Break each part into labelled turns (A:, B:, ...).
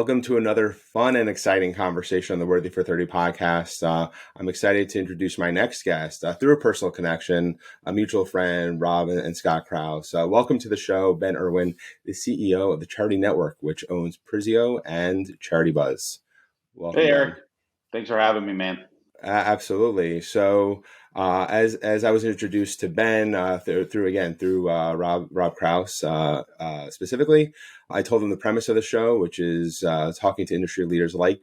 A: welcome to another fun and exciting conversation on the Worthy for 30 podcast. I'm excited to introduce my next guest through a personal connection, a mutual friend, Rob and Scott Krause. Welcome to the show, Ben Erwin, the CEO of the Charity Network, which owns Prizio and CharityBuzz. Welcome,
B: Hey,
A: Ben.
B: Eric. Thanks for having me, man.
A: Absolutely. So, as I was introduced to Ben through Rob Krause specifically, I told him the premise of the show, which is talking to industry leaders like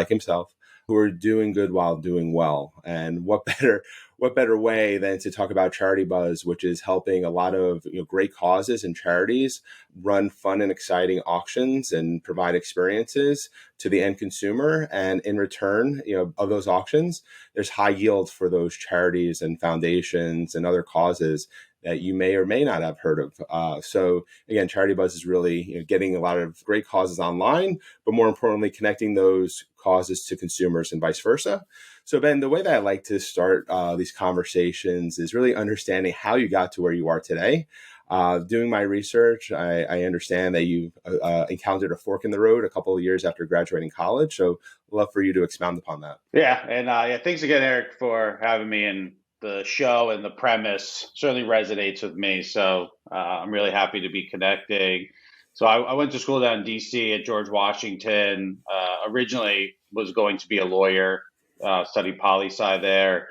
A: himself who are doing good while doing well. And what better way than to talk about CharityBuzz, which is helping a lot of great causes and charities run fun and exciting auctions and provide experiences to the end consumer. And in return, of those auctions, there's high yield for those charities and foundations and other causes that you may or may not have heard of. So again, CharityBuzz is really getting a lot of great causes online, but more importantly, connecting those causes to consumers and vice versa. So Ben, the way that I like to start these conversations is really understanding how you got to where you are today. Doing my research, I understand that you encountered a fork in the road a couple of years after graduating college. So I'd love for you to expound upon that.
B: Yeah, and thanks again, Eric, for having me. And the show and the premise certainly resonates with me. So I'm really happy to be connecting. So I went to school down in D.C. at George Washington. Originally was going to be a lawyer, studied poli-sci there.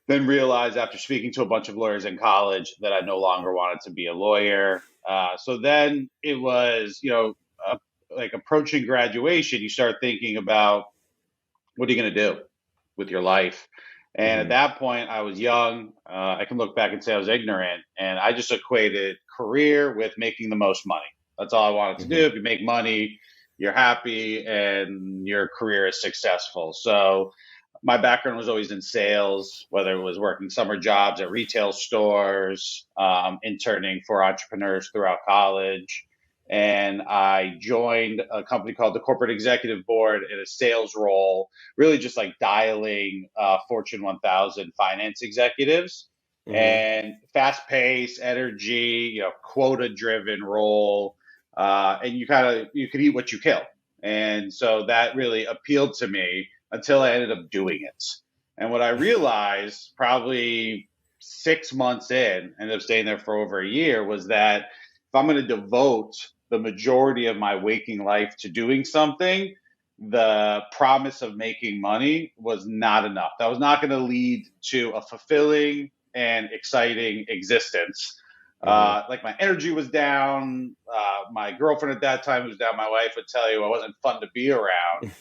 B: Then realized after speaking to a bunch of lawyers in college that I no longer wanted to be a lawyer. So then it was, like approaching graduation, you start thinking about what are you going to do with your life? And at that point, I was young. I can look back and say I was ignorant. And I just equated career with making the most money. That's all I wanted to do. If you make money, you're happy and your career is successful. So my background was always in sales, whether it was working summer jobs at retail stores, interning for entrepreneurs throughout college. And I joined a company called the Corporate Executive Board in a sales role, really just like dialing Fortune 1000 finance executives. And fast paced, energy, quota driven role. And you could eat what you kill. And so that really appealed to me until I ended up doing it. And what I realized probably 6 months in, ended up staying there for over a year, was that if I'm going to devote the majority of my waking life to doing something, the promise of making money was not enough. That was not going to lead to a fulfilling and exciting existence. Like my energy was down. My girlfriend at that time, who's now my wife, would tell you I wasn't fun to be around.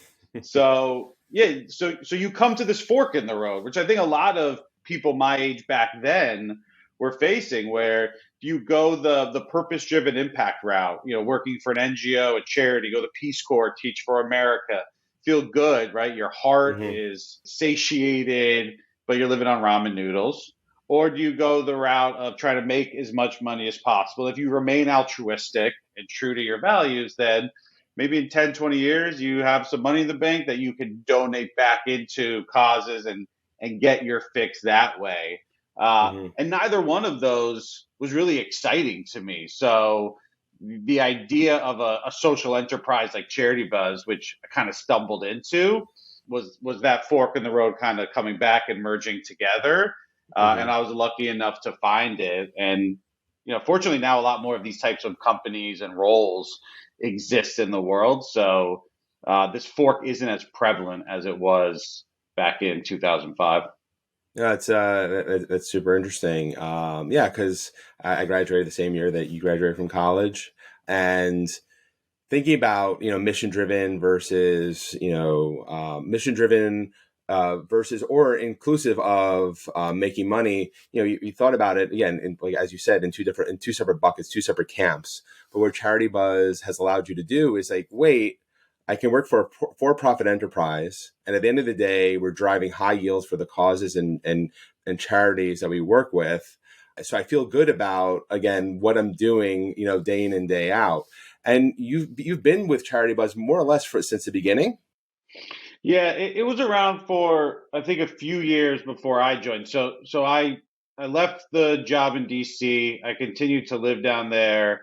B: So you come to this fork in the road, which I think a lot of people my age back then were facing, where you go the purpose-driven impact route, working for an NGO, a charity, go the Peace Corps, teach for America, feel good, right? Your heart is satiated, but you're living on ramen noodles. Or do you go the route of trying to make as much money as possible? If you remain altruistic and true to your values, then maybe in 10, 20 years, you have some money in the bank that you can donate back into causes and get your fix that way. And neither one of those was really exciting to me. So the idea of a social enterprise like CharityBuzz, which I kind of stumbled into, was that fork in the road kind of coming back and merging together. And I was lucky enough to find it. And, fortunately now a lot more of these types of companies and roles exist in the world. So this fork isn't as prevalent as it was back in 2005.
A: Yeah, that's super interesting. Because I graduated the same year that you graduated from college, and thinking about mission driven versus versus or inclusive of making money. You thought about it again, like as you said, in two separate buckets, two separate camps. But what CharityBuzz has allowed you to do is like, wait, I can work for a for-profit enterprise, and at the end of the day, we're driving high yields for the causes and charities that we work with. So I feel good about, again, what I'm doing, day in and day out. And you've been with CharityBuzz more or less since the beginning.
B: Yeah, it was around for, I think, a few years before I joined. So I left the job in DC. I continued to live down there.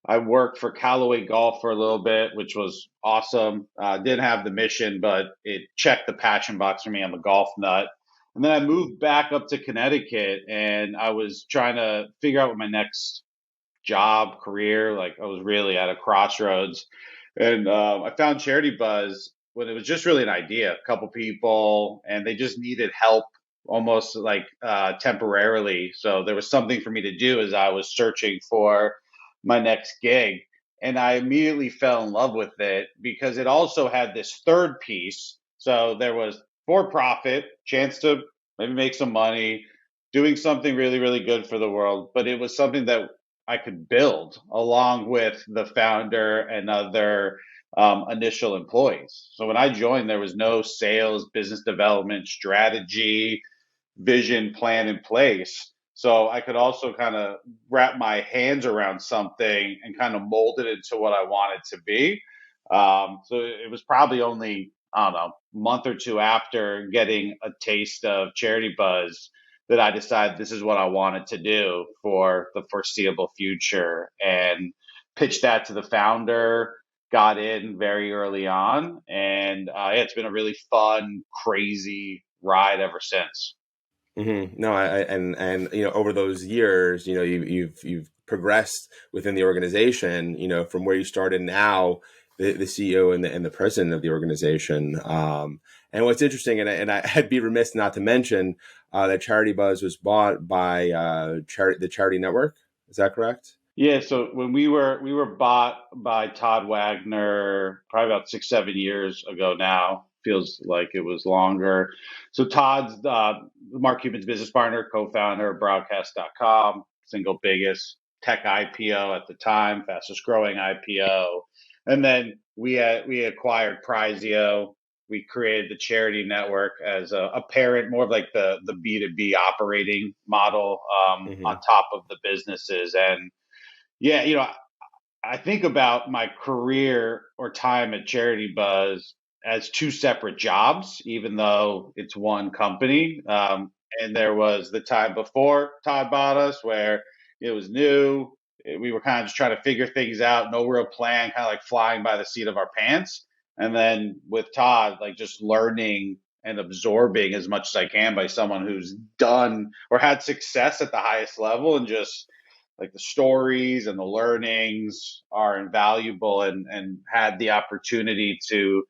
B: I worked for Callaway Golf for a little bit, which was awesome. Didn't have the mission, but it checked the passion box for me. I'm a golf nut. And then I moved back up to Connecticut, and I was trying to figure out what my next job, career. Like I was really at a crossroads, and I found Charity Buzz when it was just really an idea. A couple people, and they just needed help, almost like temporarily. So there was something for me to do as I was searching for my next gig. And I immediately fell in love with it because it also had this third piece. So there was for profit, chance to maybe make some money, doing something really, really good for the world. But it was something that I could build along with the founder and other initial employees. So when I joined, there was no sales, business development, strategy, vision plan in place. So I could also kind of wrap my hands around something and kind of mold it into what I want it to be. So it was probably only, I don't know, a month or two after getting a taste of Charity Buzz that I decided this is what I wanted to do for the foreseeable future and pitched that to the founder. Got in very early on, and yeah, it's been a really fun, crazy ride ever since.
A: No, and over those years, you've progressed within the organization. From where you started now, the CEO and the president of the organization. And what's interesting, and I'd be remiss not to mention that Charity Buzz was bought by the Charity Network. Is that correct?
B: Yeah, so when we were bought by Todd Wagner probably about 6, 7 years ago now. Feels like it was longer. So Todd's Mark Cuban's business partner, co-founder of Broadcast.com, single biggest tech IPO at the time, fastest growing IPO, and then we acquired Prizeo. We created the Charity Network as a parent, more of like the B2B operating model on
A: Hmm.
B: top of the businesses. And yeah, I think about my career or time at Charity Buzz as two separate jobs, even though it's one company. And there was the time before Todd bought us where it was new. We were kind of just trying to figure things out, no real plan, kind of like flying by the seat of our pants. And then with Todd, like just learning and absorbing as much as I can by someone who's done or had success at the highest level, and just like the stories and the learnings are invaluable, and had the opportunity to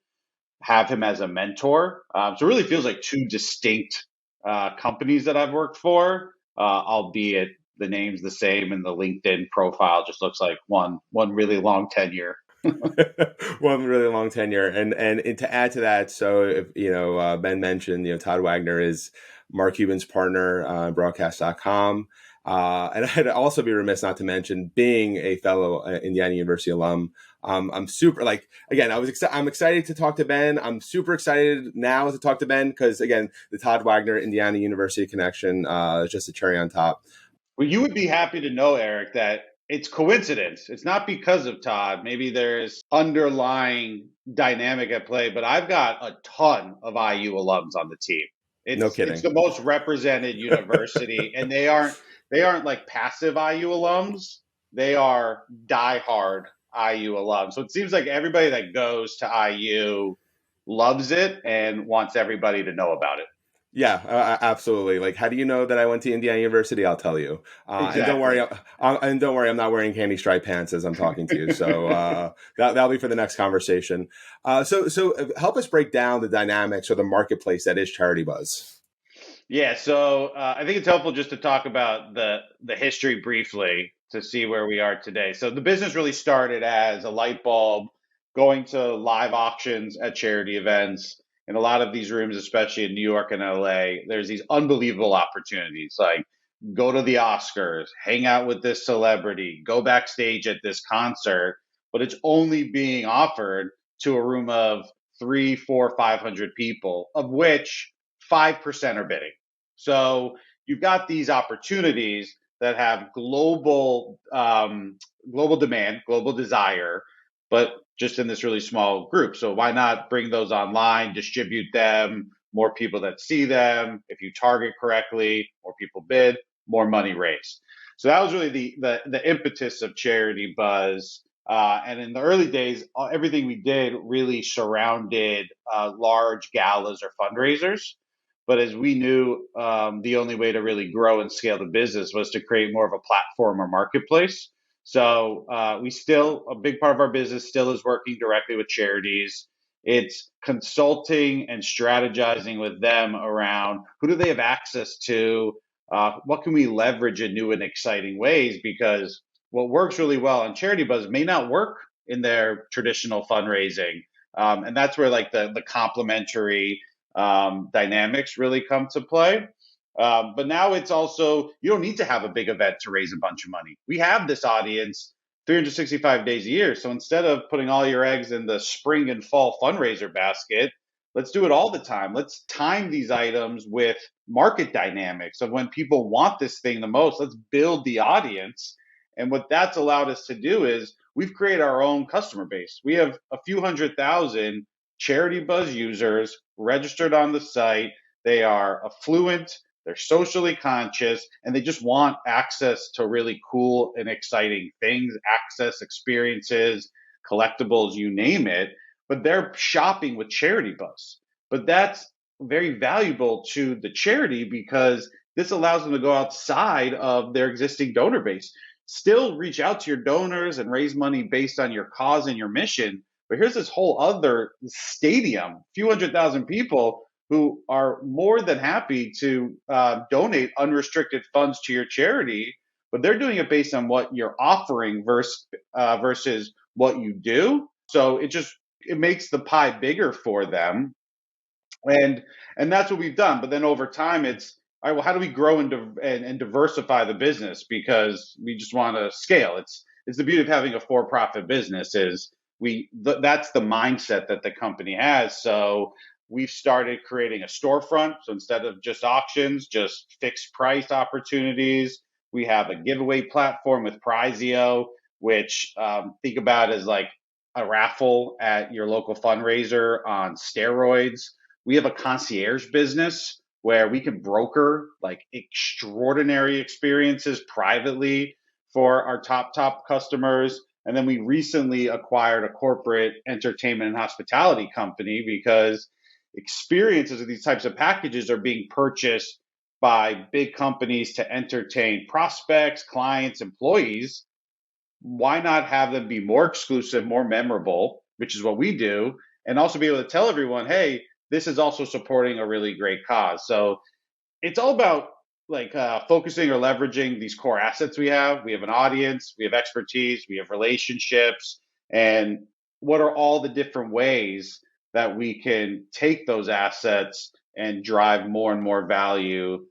B: have him as a mentor. So it really feels like two distinct companies that I've worked for, albeit the name's the same and the LinkedIn profile just looks like one really long tenure.
A: One really long tenure, and to add to that, so if Ben mentioned, Todd Wagner is Mark Cuban's partner, broadcast.com. And I'd also be remiss not to mention being a fellow Indiana University alum. I'm super, like, again, I'm excited to talk to Ben. I'm super excited now to talk to Ben because, again, the Todd Wagner Indiana University connection is just a cherry on top.
B: Well, you would be happy to know, Eric, that it's coincidence. It's not because of Todd. Maybe there's underlying dynamic at play, but I've got a ton of IU alums on the team.
A: No
B: It's
A: kidding.
B: the most represented university, and they aren't like passive IU alums. They are diehard IU alums. So it seems like everybody that goes to IU loves it and wants everybody to know about it.
A: Yeah, absolutely. Like, how do you know that I went to Indiana University? I'll tell you. And don't worry,
B: Exactly.
A: I'm not wearing candy stripe pants as I'm talking to you. So that'll be for the next conversation. So help us break down the dynamics or the marketplace that is Charity Buzz.
B: Yeah, so I think it's helpful just to talk about the history briefly to see where we are today. So the business really started as a light bulb, going to live auctions at charity events. In a lot of these rooms, especially in New York and LA, there's these unbelievable opportunities like go to the Oscars, hang out with this celebrity, go backstage at this concert, but it's only being offered to a room of three, four, 500 people, of which 5% are bidding. So you've got these opportunities that have global demand, global desire, but just in this really small group. So why not bring those online, distribute them, more people that see them? If you target correctly, more people bid, more money raised. So that was really the impetus of Charity Buzz. And in the early days, everything we did really surrounded large galas or fundraisers. But as we knew, the only way to really grow and scale the business was to create more of a platform or marketplace. So we still, a big part of our business still is working directly with charities. It's consulting and strategizing with them around who do they have access to, what can we leverage in new and exciting ways, because what works really well on Charity Buzz may not work in their traditional fundraising. And that's where like the complementary dynamics really come to play. But now it's also, you don't need to have a big event to raise a bunch of money. We have this audience 365 days a year. So instead of putting all your eggs in the spring and fall fundraiser basket, let's do it all the time. Let's time these items with market dynamics of when people want this thing the most. Let's build the audience. And what that's allowed us to do is we've created our own customer base. We have a few 100,000 Charity Buzz users registered on the site. They are affluent, they're socially conscious, and they just want access to really cool and exciting things, access, experiences, collectibles, you name it. But they're shopping with Charity Buzz. But that's very valuable to the charity because this allows them to go outside of their existing donor base. Still reach out to your donors and raise money based on your cause and your mission. But here's this whole other stadium, a few 100,000 people who are more than happy to donate unrestricted funds to your charity, but they're doing it based on what you're offering versus what you do. So it makes the pie bigger for them, and that's what we've done. But then over time, it's all right. Well, how do we grow and diversify the business, because we just want to scale? It's the beauty of having a for-profit business is that's the mindset that the company has. So we've started creating a storefront. So instead of just auctions, just fixed price opportunities, we have a giveaway platform with Prizeo, which think about as like a raffle at your local fundraiser on steroids. We have a concierge business where we can broker like extraordinary experiences privately for our top customers. And then we recently acquired a corporate entertainment and hospitality company because experiences of these types of packages are being purchased by big companies to entertain prospects, clients, employees. Why not have them be more exclusive, more memorable, which is what we do, and also be able to tell everyone, hey, this is also supporting a really great cause. So it's all about like focusing or leveraging these core assets we have. We have an audience, we have expertise, we have relationships, and what are all the different ways that we can take those assets and drive more and more value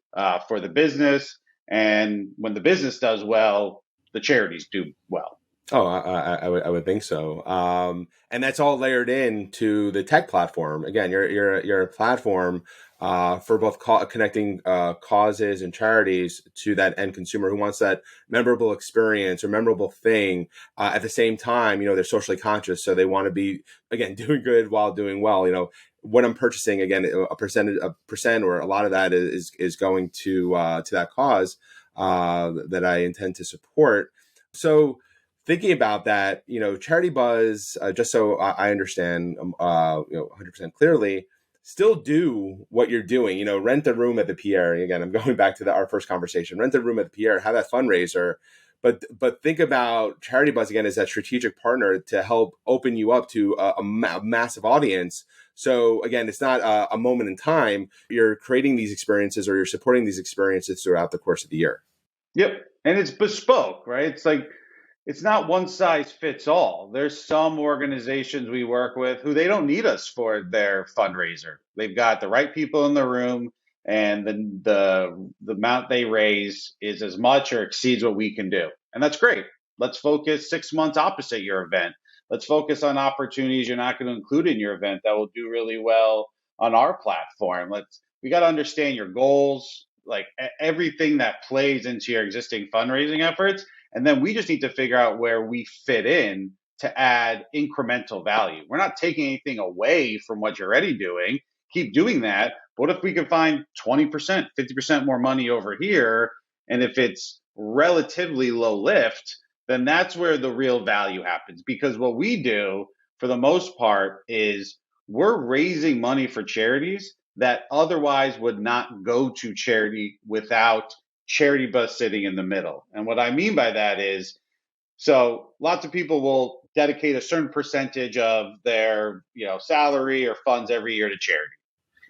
B: for the business. And when the business does well, the charities do well.
A: Oh, I would think so. And that's all layered into the tech platform. Again, you're a platform for both connecting causes and charities to that end consumer who wants that memorable experience or memorable thing. At the same time, they're socially conscious, so they want to be, again, doing good while doing well. What I'm purchasing, again, a percent or a lot of that is going to that cause that I intend to support. So thinking about that, Charity Buzz, just so I understand, 100% clearly, still do what you're doing. Rent a room at the Pierre. Again, I'm going back to our first conversation. Rent a room at the Pierre, have that fundraiser, but think about Charity Buzz again as that strategic partner to help open you up to a massive audience. So again, it's not a moment in time. You're creating these experiences or you're supporting these experiences throughout the course of the year.
B: Yep, and it's bespoke, right? It's like it's not one size fits all. There's some organizations we work with who they don't need us for their fundraiser. They've got the right people in the room, and the amount they raise is as much or exceeds what we can do, and that's great. Let's focus 6 months opposite your event. Let's focus on opportunities you're not going to include in your event that will do really well on our platform. We got to understand your goals, like everything that plays into your existing fundraising efforts. And then we just need to figure out where we fit in to add incremental value. We're not taking anything away from what you're already doing. Keep doing that. What if we can find 20%, 50% more money over here? And if it's relatively low lift, then that's where the real value happens. Because what we do for the most part is we're raising money for charities that otherwise would not go to charity without CharityBuzz sitting in the middle. And what I mean by that is, so lots of people will dedicate a certain percentage of their, salary or funds every year to charity.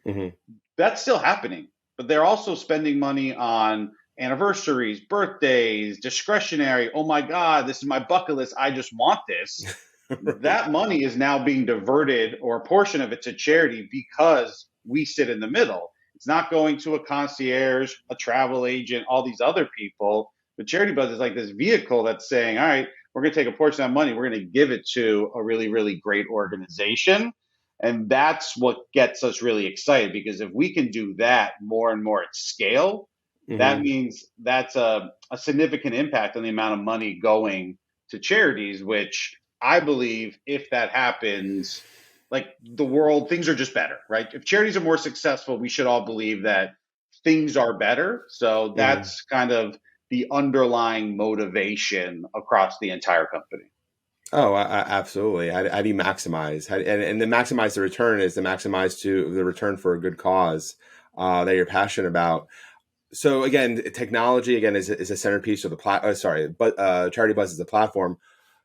A: Mm-hmm.
B: That's still happening, but they're also spending money on anniversaries, birthdays, discretionary. Oh my God, this is my bucket list. I just want this.
A: Right.
B: That money is now being diverted, or a portion of it, to charity because we sit in the middle. It's not going to a concierge, a travel agent, all these other people. But CharityBuzz is like this vehicle that's saying, all right, we're going to take a portion of that money, we're going to give it to a really, really great organization. And that's what gets us really excited, because if we can do that more and more at scale, that
A: Mm-hmm.
B: means that's a significant impact on the amount of money going to charities, which I believe if that happens, like the world, things are just better, right? If charities are more successful, we should all believe that things are better. So
A: Mm-hmm.
B: that's kind of the underlying motivation across the entire company.
A: Oh, absolutely. How do you maximize? And to maximize the return is to maximize to the return for a good cause that you're passionate about. So again, technology again is a centerpiece of the but CharityBuzz is the platform.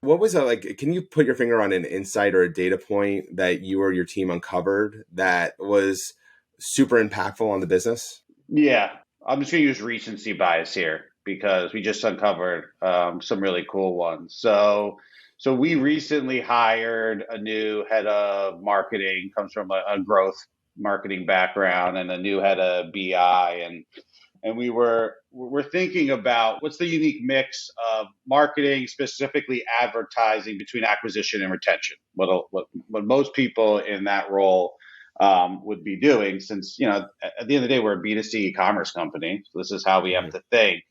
A: What was like? Can you put your finger on an insight or a data point that you or your team uncovered that was super impactful on the business?
B: Yeah, I'm just going to use recency bias here because we just uncovered some really cool ones. So we recently hired a new head of marketing, comes from a growth marketing background, and a new head of BI, and we're thinking about what's the unique mix of marketing, specifically advertising, between acquisition and retention. What most people in that role would be doing, since at the end of the day we're a B2C e-commerce company, so this is how we have
A: Mm-hmm.
B: to think.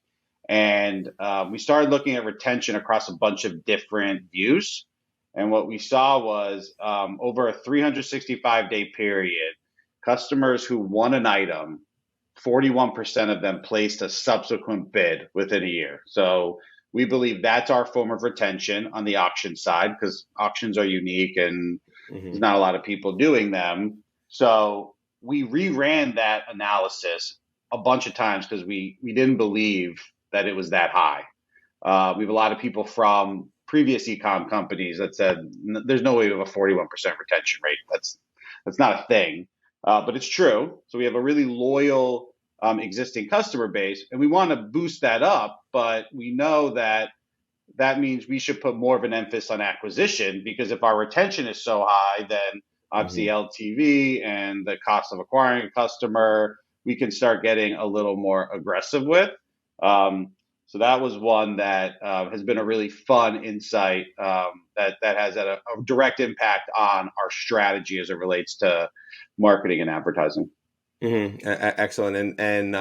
B: And we started looking at retention across a bunch of different views, and what we saw was over a 365-day period, customers who won an item, 41% of them placed a subsequent bid within a year. So we believe that's our form of retention on the auction side, because auctions are unique and
A: Mm-hmm.
B: there's not a lot of people doing them. So we reran that analysis a bunch of times because we didn't believe that it was that high. We have a lot of people from previous ecom companies that said there's no way we have a 41% retention rate. That's not a thing, but it's true. So we have a really loyal existing customer base, and we want to boost that up. But we know that that means we should put more of an emphasis on acquisition, because if our retention is so high, then obviously
A: Mm-hmm.
B: LTV and the cost of acquiring a customer, we can start getting a little more aggressive with. Um, so that was one that has been a really fun insight, that has had a direct impact on our strategy as it relates to marketing and advertising.
A: Mm-hmm. Excellent, and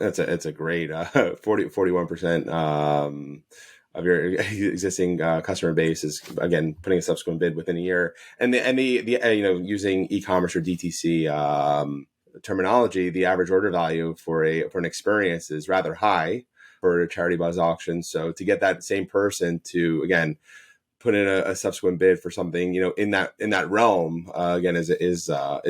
A: it's a great 41% of your existing customer base is again putting a subsequent bid within a year, and the using e-commerce or DTC terminology, the average order value for an experience is rather high for a charity buzz auction. So to get that same person to again put in a subsequent bid for something, in that realm, again, is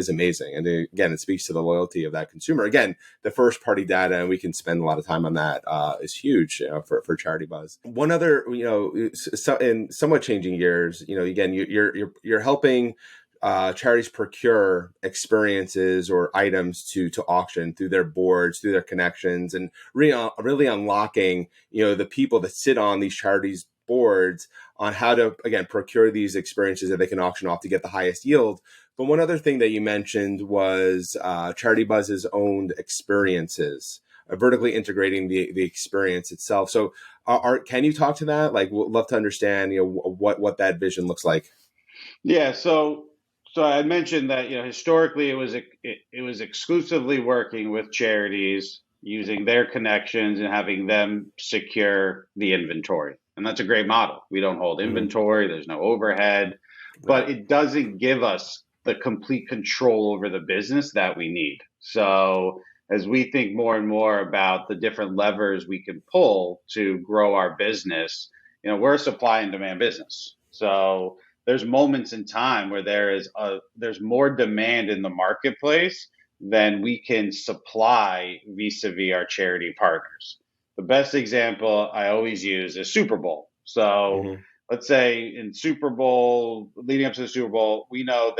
A: amazing. And again, it speaks to the loyalty of that consumer. Again, the first party data, and we can spend a lot of time on that, is huge for Charity Buzz. One other, in somewhat changing gears, again, you're helping charities procure experiences or items to auction through their boards, through their connections, and really unlocking the people that sit on these charities boards on how to again procure these experiences that they can auction off to get the highest yield. But one other thing that you mentioned was Charity Buzz's owned experiences, vertically integrating the experience itself. So, can you talk to that? Like, we'd love to understand, what that vision looks like.
B: Yeah, so I mentioned that historically it was exclusively working with charities, using their connections and having them secure the inventory. And that's a great model. We don't hold
A: Mm-hmm.
B: inventory, there's no overhead,
A: Right.
B: but it doesn't give us the complete control over the business that we need. So as we think more and more about the different levers we can pull to grow our business. We're a supply and demand business. So there's moments in time where there's more demand in the marketplace than we can supply vis-a-vis our charity partners. The best example I always use is Super Bowl. So
A: Hmm.
B: let's say in Super Bowl, leading up to the Super Bowl, we know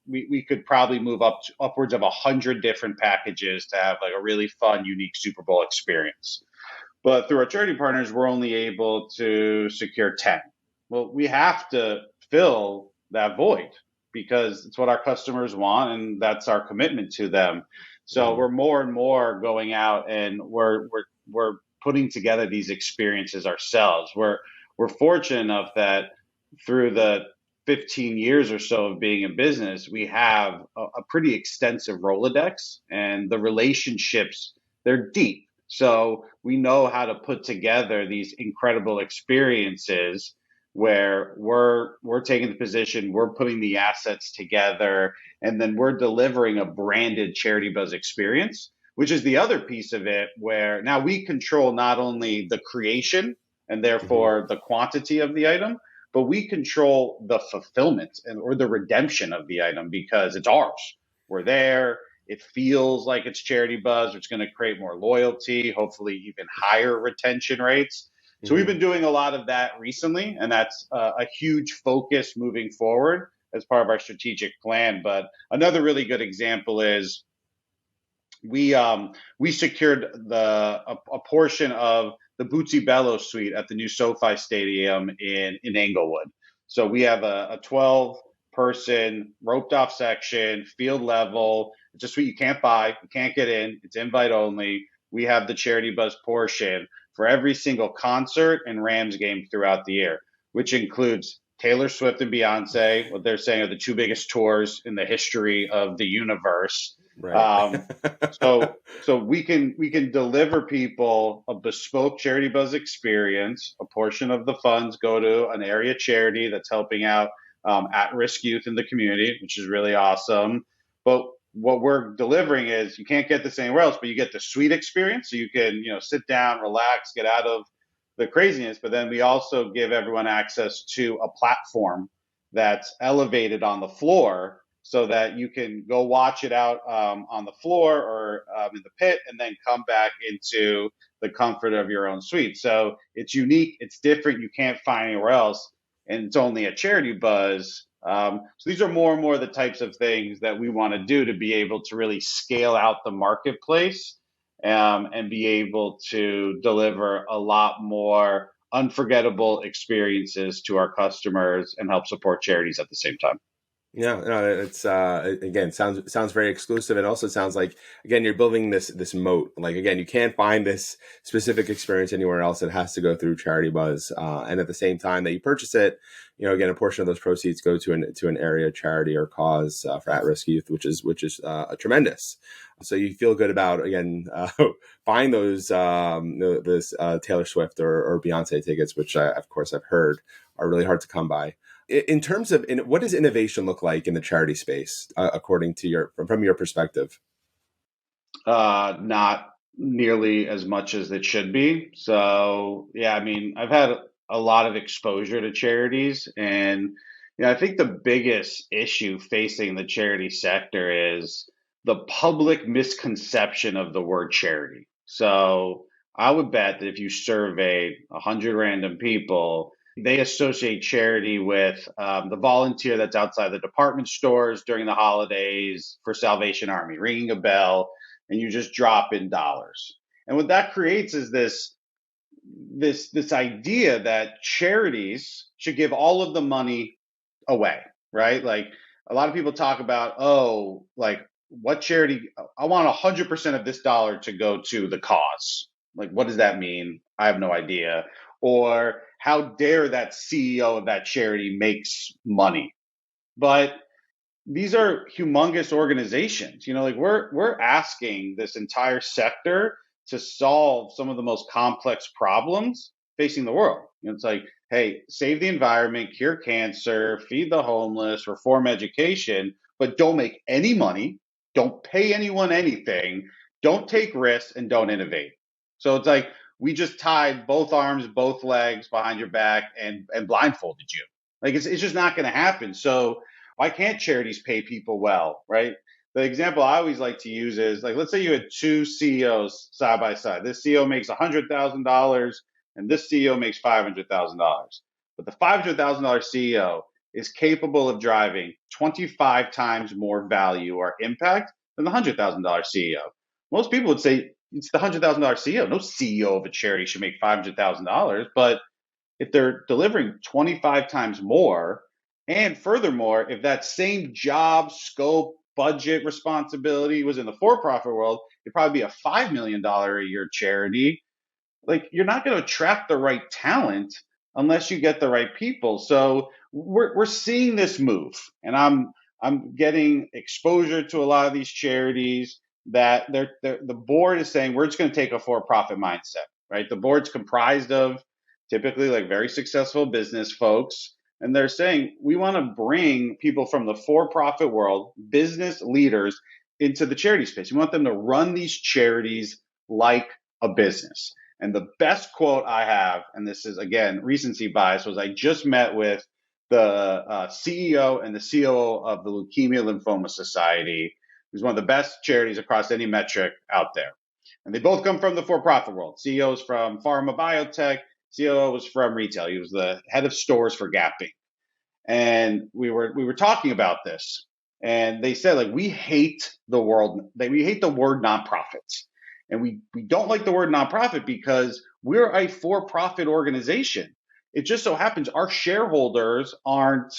B: we could probably move upwards of 100 different packages to have like a really fun, unique Super Bowl experience. But through our charity partners, we're only able to secure 10. Well, we have to fill that void because it's what our customers want and that's our commitment to them. So
A: Hmm.
B: we're more and more going out and we're putting together these experiences ourselves. We're fortunate enough that through the 15 years or so of being in business, we have a pretty extensive Rolodex and the relationships, they're deep. So we know how to put together these incredible experiences where we're taking the position, we're putting the assets together, and then we're delivering a branded CharityBuzz experience, which is the other piece of it, where now we control not only the creation and
A: Hmm.
B: therefore the quantity of the item, but we control the fulfillment or the redemption of the item because it's ours. We're there. It feels like it's CharityBuzz, which is going to create more loyalty, hopefully even higher retention rates. So we've
A: Hmm.
B: been doing a lot of that recently, and that's a huge focus moving forward as part of our strategic plan. But another really good example is we secured a portion of the Bootsy Bellows suite at the new SoFi Stadium in Englewood. So we have a 12-person roped off section, field level. It's a suite you can't buy, you can't get in. It's invite only. We have the CharityBuzz portion for every single concert and Rams game throughout the year, which includes Taylor Swift and Beyonce, what they're saying are the two biggest tours in the history of the universe.
A: Right.
B: Um, so we can deliver people a bespoke CharityBuzz experience. A portion of the funds go to an area charity that's helping out at-risk youth in the community, which is really awesome. But what we're delivering is you can't get this anywhere else, but you get the suite experience. So you can sit down, relax, get out of the craziness. But then we also give everyone access to a platform that's elevated on the floor so that you can go watch it out on the floor or in the pit and then come back into the comfort of your own suite. So it's unique, it's different, you can't find anywhere else, and it's only a CharityBuzz. So these are more and more the types of things that we want to do to be able to really scale out the marketplace and be able to deliver a lot more unforgettable experiences to our customers and help support charities at the same time.
A: Yeah, no, it's again sounds very exclusive, and also sounds like again you're building this moat. Like again, you can't find this specific experience anywhere else. It has to go through CharityBuzz, and at the same time that you purchase it, again a portion of those proceeds go to an area charity or cause for at-risk youth, which is a tremendous. So you feel good about again buying those this Taylor Swift or Beyonce tickets, which of course I've heard are really hard to come by. In terms of what does innovation look like in the charity space, according to from your perspective?
B: Not nearly as much as it should be. So yeah, I mean, I've had a lot of exposure to charities, and I think the biggest issue facing the charity sector is the public misconception of the word charity. So I would bet that if you surveyed 100 random people, they associate charity with the volunteer that's outside the department stores during the holidays for Salvation Army, ringing a bell, and you just drop in dollars. And what that creates is this idea that charities should give all of the money away, right? Like a lot of people talk about, oh, like what charity? I want 100% of this dollar to go to the cause. Like, what does that mean? I have no idea. Or how dare that CEO of that charity makes money? But these are humongous organizations. Like we're asking this entire sector to solve some of the most complex problems facing the world. It's like, hey, save the environment, cure cancer, feed the homeless, reform education, but don't make any money, don't pay anyone anything, don't take risks and don't innovate. So it's like we just tied both arms, both legs behind your back and blindfolded you. Like it's just not going to happen. So why can't charities pay people well, right? The example I always like to use is like, let's say you had two CEOs side by side. This CEO makes $100,000 and this CEO makes $500,000. But the $500,000 CEO is capable of driving 25 times more value or impact than the $100,000 CEO. Most people would say it's the $100,000 CEO. No CEO of a charity should make $500,000, but if they're delivering 25 times more, and furthermore, if that same job, scope, budget, responsibility was in the for-profit world, it'd probably be a $5 million a year charity. Like you're not going to attract the right talent unless you get the right people. So we're seeing this move, and I'm getting exposure to a lot of these charities that the board is saying we're just going to take a for-profit mindset, right? The board's comprised of typically like very successful business folks, and they're saying we want to bring people from the for-profit world, business leaders, into the charity space. We want them to run these charities like a business. And the best quote I have, and this is again recency bias, was I just met with the CEO and the COO of the Leukemia Lymphoma Society, who's one of the best charities across any metric out there. And they both come from the for-profit world. CEO is from pharma biotech, COO was from retail. He was the head of stores for Gap Inc. And we were talking about this, and they said like we hate the word nonprofits, and we don't like the word nonprofit because we're a for-profit organization. It just so happens our shareholders aren't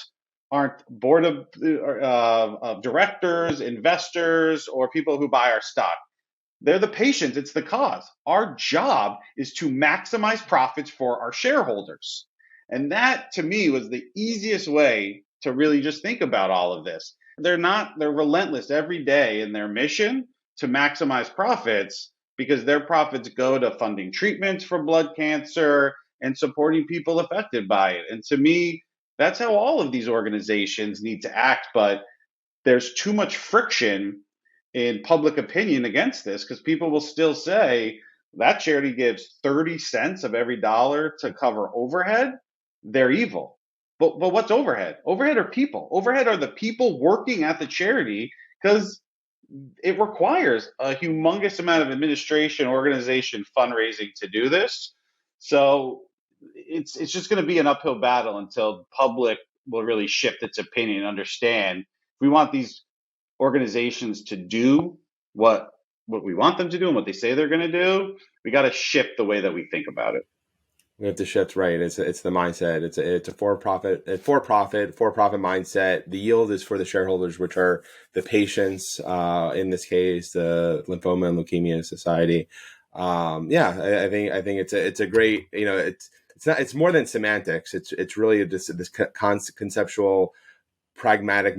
B: board of directors, investors, or people who buy our stock. They're the patients. It's the cause. Our job is to maximize profits for our shareholders. And that to me was the easiest way to really just think about all of this. They're relentless every day in their mission to maximize profits because their profits go to funding treatments for blood cancer and supporting people affected by it. And to me, that's how all of these organizations need to act. But there's too much friction in public opinion against this because people will still say that charity gives 30 cents of every dollar to cover overhead. They're evil. But what's overhead? Overhead are people. Overhead are the people working at the charity because it requires a humongous amount of administration, organization, fundraising to do this. So it's just going to be an uphill battle until the public will really shift its opinion and understand if we want these organizations to do what we want them to do and what they say they're going to do, we got to shift the way that we think about it.
A: We have to shift, right. It's the mindset. It's a for-profit mindset. The yield is for the shareholders, which are the patients, in this case, the Lymphoma and Leukemia Society. I think it's a great, it's more than semantics. It's really this conceptual, pragmatic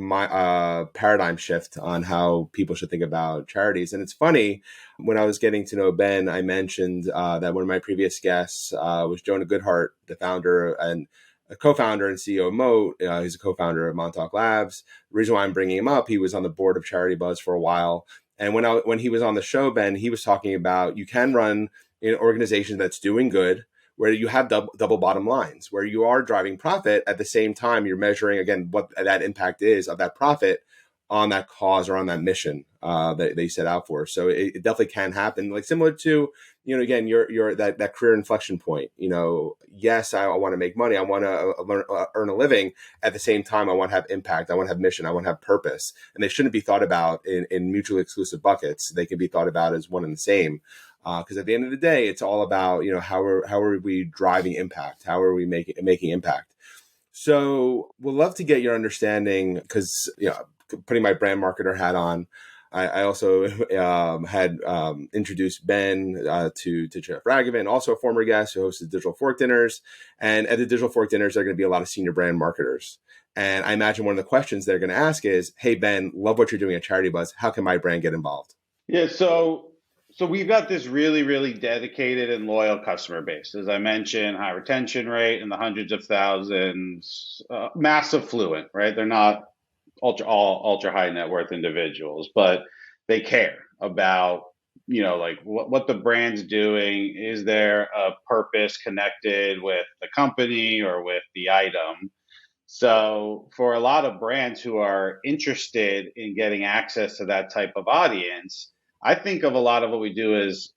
A: paradigm shift on how people should think about charities. And it's funny, when I was getting to know Ben, I mentioned that one of my previous guests was Jonah Goodhart, the founder and a co-founder and CEO of Moat. He's a co-founder of Montauk Labs. The reason why I'm bringing him up, he was on the board of CharityBuzz for a while. And when he was on the show, Ben, he was talking about you can run an organization that's doing good, where you have double bottom lines, where you are driving profit at the same time you're measuring, again, what that impact is of that profit on that cause or on that mission that they set out for. So it definitely can happen, like similar to, again, your that career inflection point. Yes, I want to make money. I want to earn a living. At the same time, I want to have impact. I want to have mission. I want to have purpose. And they shouldn't be thought about in mutually exclusive buckets. They can be thought about as one and the same. Because at the end of the day, it's all about, how are we driving impact? How are we making impact? So we'll love to get your understanding, because putting my brand marketer hat on, I also had introduced Ben to Jeff Ragavan, also a former guest who hosted Digital Fork Dinners. And at the Digital Fork Dinners, there are going to be a lot of senior brand marketers. And I imagine one of the questions they're going to ask is, hey, Ben, love what you're doing at CharityBuzz. How can my brand get involved?
B: Yeah, so we've got this really, really dedicated and loyal customer base. As I mentioned, high retention rate in the hundreds of thousands, mass affluent, right? They're not ultra high net worth individuals, but they care about like what the brand's doing. Is there a purpose connected with the company or with the item? So for a lot of brands who are interested in getting access to that type of audience, I think of a lot of what we do as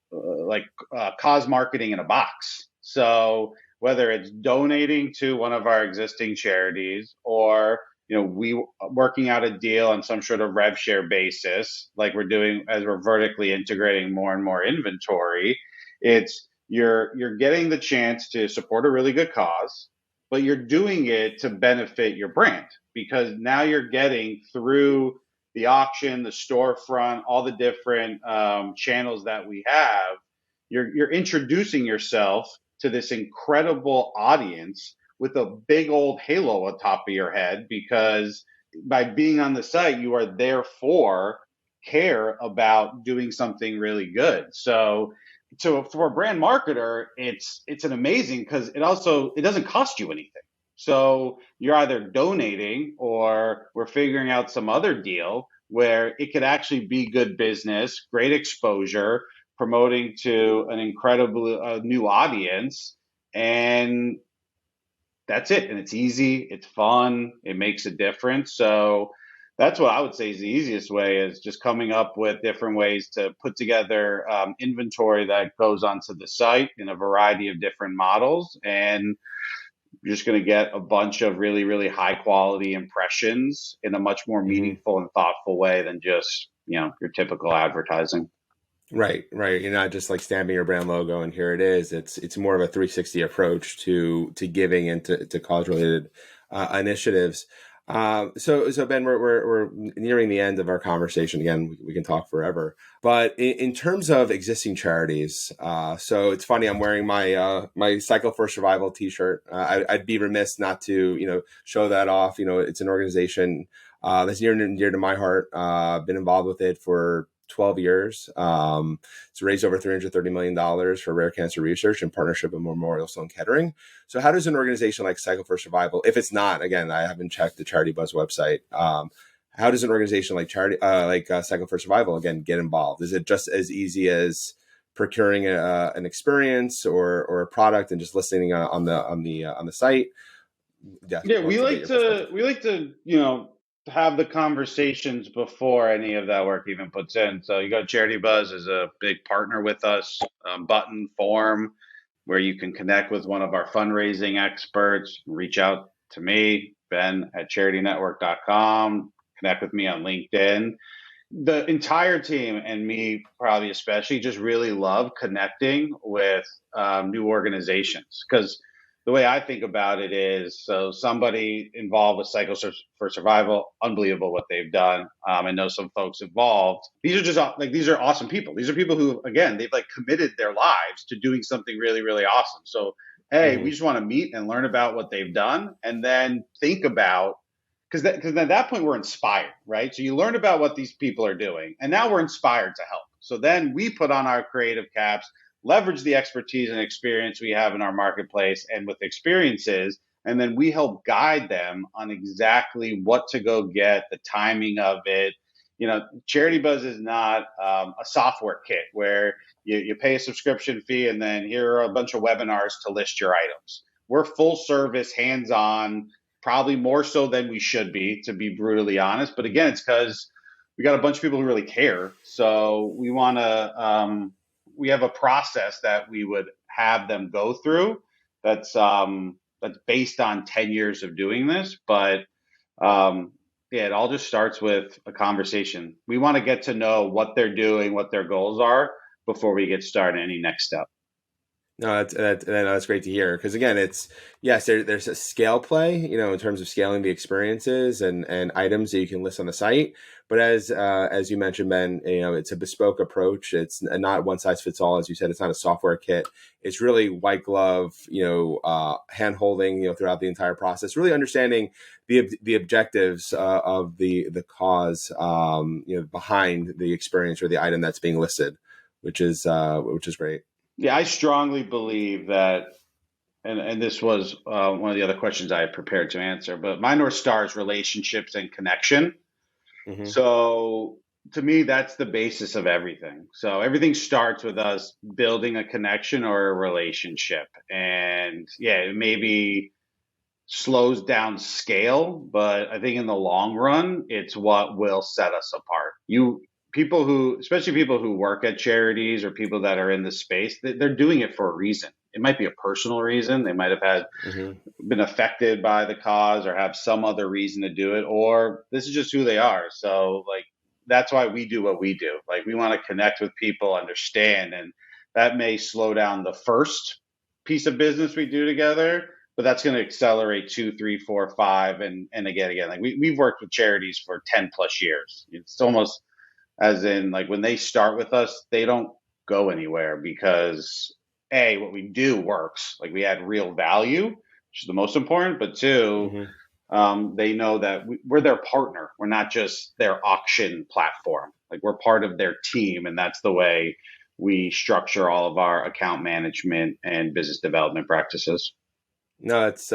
B: cause marketing in a box. So whether it's donating to one of our existing charities, or we working out a deal on some sort of rev share basis, like we're doing as we're vertically integrating more and more inventory, it's you're getting the chance to support a really good cause, but you're doing it to benefit your brand, because now you're getting through the auction, the storefront, all the different channels that we have. You're introducing yourself to this incredible audience with a big old halo on top of your head, because by being on the site, you are therefore care about doing something really good. So for a brand marketer, it's an amazing, because it doesn't cost you anything. So you're either donating or we're figuring out some other deal where it could actually be good business, great exposure, promoting to an incredible new audience, and that's it. And it's easy, it's fun, it makes a difference. So that's what I would say is the easiest way, is just coming up with different ways to put together inventory that goes onto the site in a variety of different models. And you're just going to get a bunch of really, really high quality impressions in a much more
A: Mm-hmm.
B: meaningful and thoughtful way than just, your typical advertising.
A: Right, right. You're not just like stamping your brand logo and here it is. It's more of a 360 approach to giving and to cause related initiatives. So Ben, we're nearing the end of our conversation. Again, we can talk forever. But in terms of existing charities, so it's funny. I'm wearing my Cycle for Survival T-shirt. I'd be remiss not to show that off. It's an organization that's near and dear to my heart. Been involved with it for 12 years. It's raised over $330 million for rare cancer research in partnership with Memorial Sloan Kettering. So how does an organization like Cycle for Survival, if it's not, again, I haven't checked the CharityBuzz website, how does an organization like Cycle for Survival, again, get involved? Is it just as easy as procuring an experience or a product and just listing on the site? Yeah,
B: Yeah,
A: love to get your perspective.
B: we like to, have the conversations before any of that work even puts in. So you go, Charity Buzz is a big partner with us, button form where you can connect with one of our fundraising experts, reach out to me, Ben at charitynetwork.com, connect with me on LinkedIn. The entire team, and me probably especially, just really love connecting with new organizations, because the way I think about it is, so somebody involved with for Survival, unbelievable what they've done. I know some folks involved. These are just these are awesome people. These are people who, again, they've like committed their lives to doing something really, really awesome. So hey, we
A: Mm-hmm.
B: just want to meet and learn about what they've done, and then think about, because at that point we're inspired, right? So you learn about what these people are doing, and now we're inspired to help. So then we put on our creative caps, leverage the expertise and experience we have in our marketplace and with experiences, and then we help guide them on exactly what to go get, the timing of it. Charity Buzz is not a software kit where you pay a subscription fee and then here are a bunch of webinars to list your items. We're full service, hands on, probably more so than we should be, to be brutally honest. But again, it's because we got a bunch of people who really care. So we have a process that we would have them go through. That's based on 10 years of doing this. But yeah, it all just starts with a conversation. We want to get to know what they're doing, what their goals are, before we get started any next step.
A: No, that's great to hear. Because again, it's yes, there's a scale play, in terms of scaling the experiences and items that you can list on the site. But as you mentioned, Ben, it's a bespoke approach. It's not one size fits all, as you said. It's not a software kit. It's really white glove, hand holding, throughout the entire process. Really understanding the objectives of the cause, behind the experience or the item that's being listed, which is great.
B: Yeah, I strongly believe that, and this was one of the other questions I had prepared to answer, but my North Star is relationships and connection.
A: Mm-hmm.
B: So to me, that's the basis of everything. So everything starts with us building a connection or a relationship. And yeah, it maybe slows down scale, but I think in the long run, it's what will set us apart. People who, especially people who work at charities or people that are in the space, they're doing it for a reason. It might be a personal reason. They might have had
A: Hmm.
B: been affected by the cause or have some other reason to do it, or this is just who they are. So like that's why we do what we do. Like we want to connect with people, understand, and that may slow down the first piece of business we do together, but that's going to accelerate two, three, four, five, and again. Like we've worked with charities for 10 plus years. It's almost as in like when they start with us, they don't go anywhere because A, what we do works. Like we add real value, which is the most important, but two,
A: Hmm.
B: they know that we're their partner. We're not just their auction platform. Like we're part of their team, and that's the way we structure all of our account management and business development practices.
A: No, that's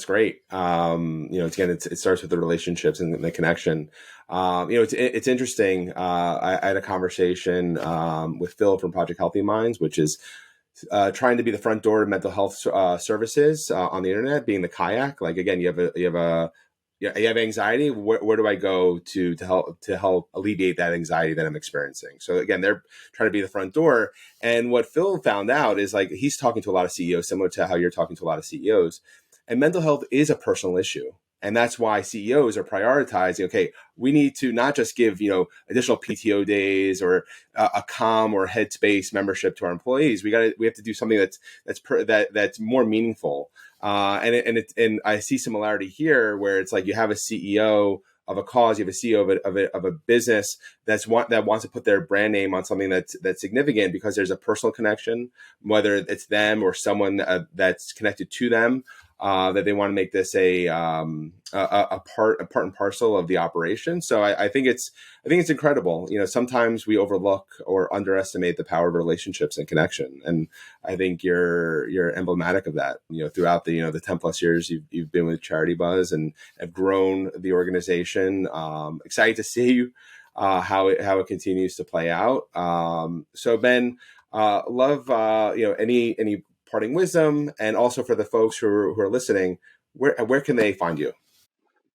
A: great. Again, it starts with the relationships and the connection. It's interesting. I had a conversation with Phil from Project Healthy Minds, which is trying to be the front door of mental health services on the internet, being the kayak. Like again, you have anxiety. Where do I go to help alleviate that anxiety that I'm experiencing? So again, they're trying to be the front door. And what Phil found out is like he's talking to a lot of CEOs, similar to how you're talking to a lot of CEOs, and mental health is a personal issue. And that's why CEOs are prioritizing. Okay, we need to not just give additional PTO days or a Calm or Headspace membership to our employees. We have to do something that's more meaningful. And I see similarity here where it's like you have a CEO of a cause, you have a CEO of a business that wants to put their brand name on something that's significant because there's a personal connection, whether it's them or someone that's connected to them. That they want to make this a part and parcel of the operation. So I think it's incredible. Sometimes we overlook or underestimate the power of relationships and connection, and I think you're emblematic of that. Throughout the 10 plus years you've been with CharityBuzz and have grown the organization. Excited to see how it continues to play out. So Ben, love any parting wisdom, and also for the folks who are listening, where can they find you?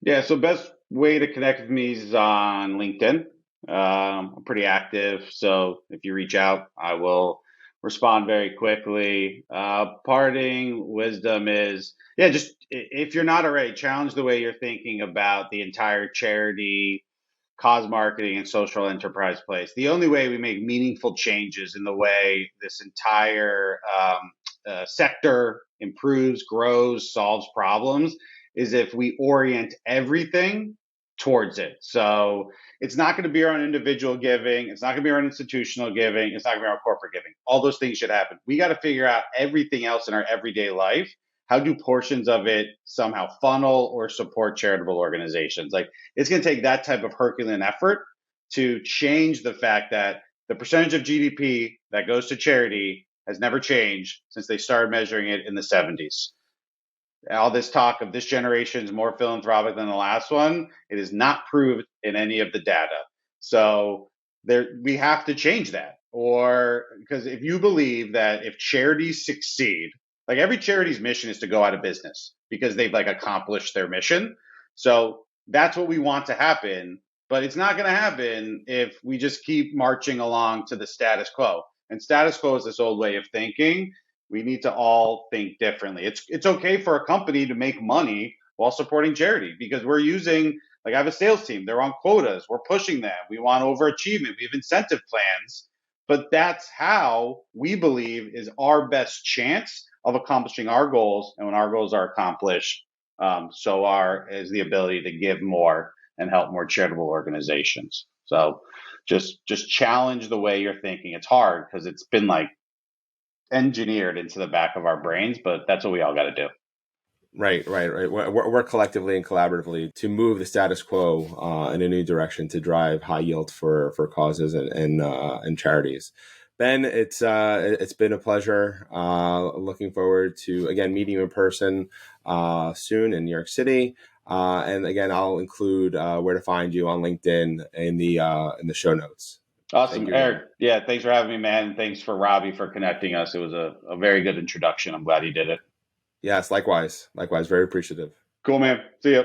B: Yeah, so best way to connect with me is on LinkedIn. I'm pretty active, so if you reach out, I will respond very quickly. Parting wisdom is, yeah, just if you're not already, challenge the way you're thinking about the entire charity, cause marketing, and social enterprise place. The only way we make meaningful changes in the way this entire sector improves, grows, solves problems is if we orient everything towards it. So it's not going to be around individual giving. It's not going to be around institutional giving. It's not going to be around corporate giving. All those things should happen. We got to figure out everything else in our everyday life. How do portions of it somehow funnel or support charitable organizations? Like it's going to take that type of Herculean effort to change the fact that the percentage of GDP that goes to charity has never changed since they started measuring it in the 70s. All this talk of this generation is more philanthropic than the last one, it is not proved in any of the data. So we have to change that. Or because if you believe that if charities succeed, like every charity's mission is to go out of business because they've like accomplished their mission. So that's what we want to happen. But it's not going to happen if we just keep marching along to the status quo. And status quo is this old way of thinking. We need to all think differently. It's okay for a company to make money while supporting charity because we're using, like I have a sales team, they're on quotas, we're pushing them, we want overachievement, we have incentive plans, but that's how we believe is our best chance of accomplishing our goals. And when our goals are accomplished, is the ability to give more and help more charitable organizations. So just challenge the way you're thinking. It's hard because it's been like engineered into the back of our brains, but that's what we all got to do.
A: Right. Work collectively and collaboratively to move the status quo in a new direction to drive high yield for causes and charities. Ben, it's been a pleasure. Looking forward to again meeting you in person soon in New York City. And again, I'll include where to find you on LinkedIn in the show notes. Thank
B: Awesome,
A: you
B: Eric.
A: again.
B: Yeah, thanks for having me, man. Thanks for Robbie for connecting us. It was a very good introduction. I'm glad he did it.
A: Yes, likewise. Likewise. Very appreciative.
B: Cool, man. See ya.